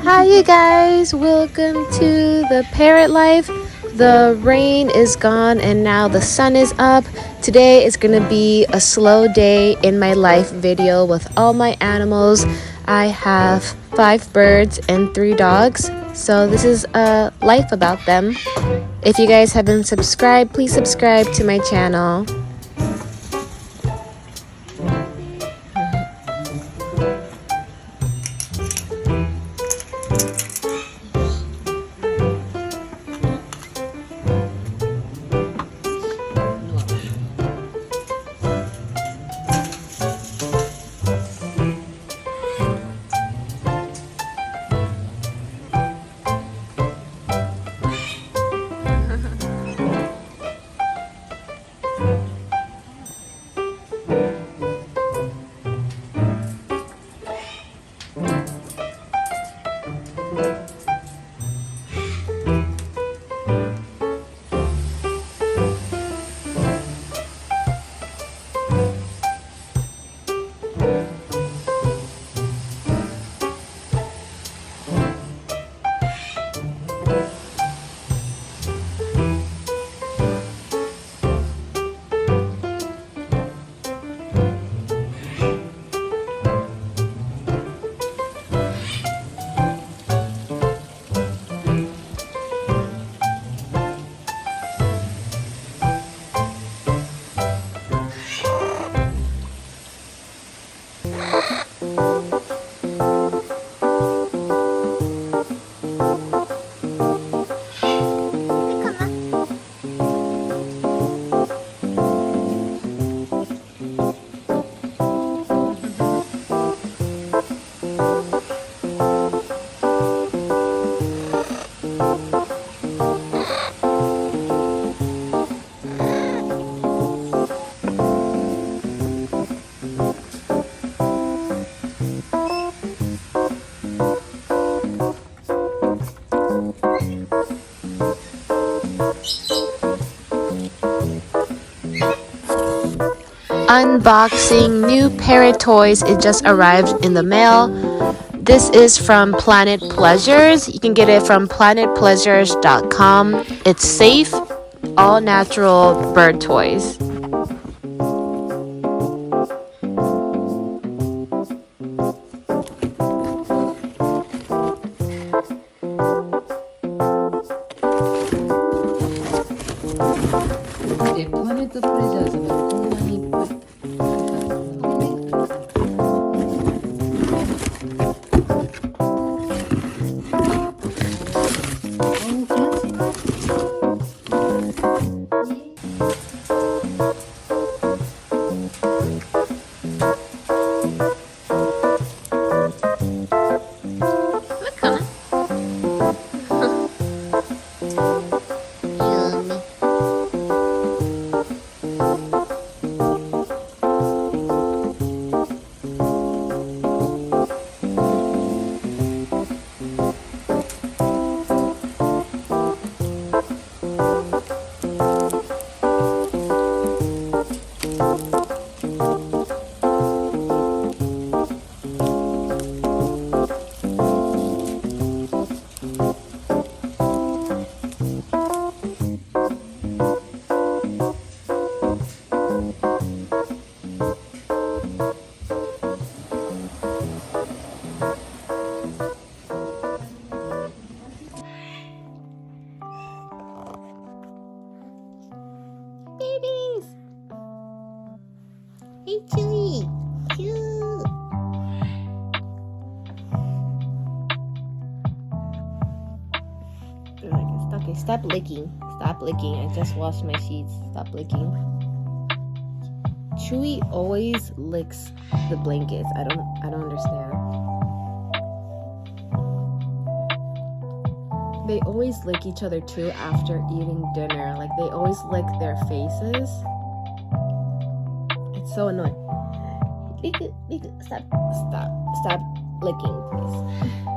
Hi you guys, welcome to the Parrot life. The rain is gone and now the sun is up. Today is gonna be a slow day in my life video with all my animals. I have 5 birds and 3 dogs, so this is a life about them. If you guys haven't subscribed, please subscribe to my channel. Unboxing new Parrot toys. It just arrived in the mail. This is from Planet Pleasures. You can get it from planetpleasures.com. It's safe, all natural bird toys. 플래닛 플레저에서는 공간이 Babies! Hey, Chewy! Cute! Okay, stop licking. Stop licking. I just washed my sheets. Stop licking. Chewy always licks the blankets. I don't understand. They always lick each other too after eating dinner. Like they always lick their faces. It's so annoying. Lick it, lick it. Stop licking, please.